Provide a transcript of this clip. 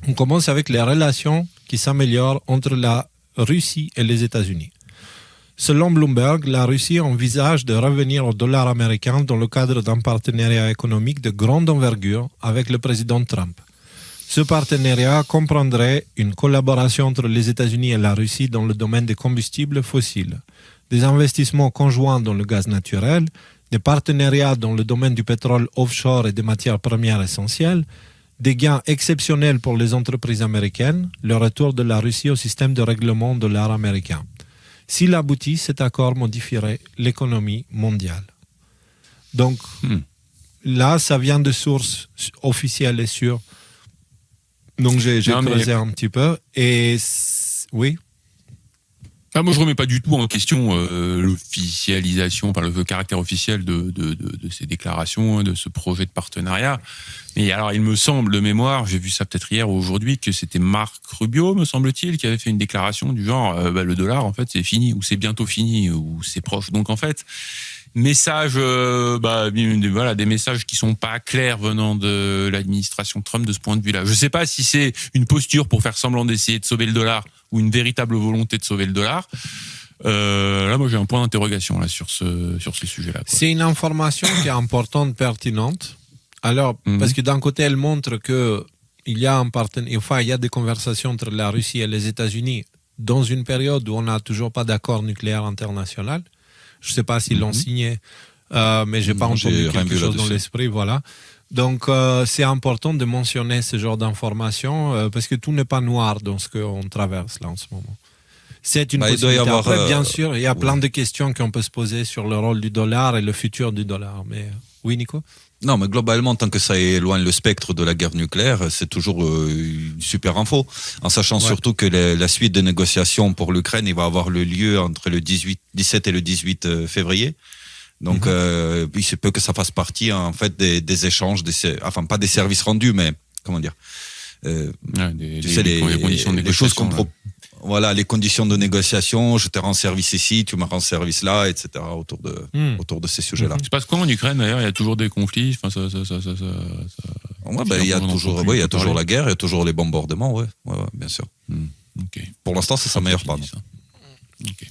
On commence avec les relations qui s'améliorent entre la Russie et les États-Unis. Selon Bloomberg, la Russie envisage de revenir au dollar américain dans le cadre d'un partenariat économique de grande envergure avec le président Trump. Ce partenariat comprendrait une collaboration entre les États-Unis et la Russie dans le domaine des combustibles fossiles, des investissements conjoints dans le gaz naturel, des partenariats dans le domaine du pétrole offshore et des matières premières essentielles, des gains exceptionnels pour les entreprises américaines, le retour de la Russie au système de règlement dollar américain. S'il aboutit, cet accord modifierait l'économie mondiale. Donc, là, ça vient de sources officielles et sûres. Donc, j'ai creusé un petit peu. Et oui. Moi, je remets pas du tout en question l'officialisation, le caractère officiel de ces déclarations, de ce projet de partenariat. Mais alors, il me semble de mémoire, j'ai vu ça peut-être hier ou aujourd'hui, que c'était Marc Rubio, me semble-t-il, qui avait fait une déclaration du genre le dollar, en fait, c'est fini, ou c'est bientôt fini, ou c'est proche. Donc, en fait, message, des messages qui sont pas clairs venant de l'administration Trump de ce point de vue-là. Je sais pas si c'est une posture pour faire semblant d'essayer de sauver le dollar ou une véritable volonté de sauver le dollar. Là, moi, j'ai un point d'interrogation là sur ce sujet-là. C'est une information qui est importante, pertinente. Alors, parce que d'un côté, elle montre que il y a il y a des conversations entre la Russie et les États-Unis dans une période où on n'a toujours pas d'accord nucléaire international. Je ne sais pas s'ils l'ont signé, mais je n'ai pas entendu quelque chose dans l'esprit. Voilà. Donc, c'est important de mentionner ce genre d'informations parce que tout n'est pas noir dans ce qu'on traverse là en ce moment. C'est une possibilité. Après, bien sûr, il y a plein de questions qu'on peut se poser sur le rôle du dollar et le futur du dollar. Mais oui, Nico ? Non, mais globalement, tant que ça éloigne le spectre de la guerre nucléaire, c'est toujours une super info. En sachant surtout que la suite des négociations pour l'Ukraine, il va avoir lieu entre le 17 et le 18 février. Donc, il se peut que ça fasse partie, en fait, des échanges, pas des services rendus, mais, comment dire, les conditions de négociation. Les choses qu'on voilà, les conditions de négociation, je te rends service ici, tu me rends service là, etc. autour de ces sujets-là. Il se passe quoi en Ukraine d'ailleurs ? Il y a toujours des conflits. Enfin, il y a toujours la guerre, il y a toujours les bombardements, ouais, bien sûr. Okay. Pour l'instant, c'est sa meilleure part. Okay.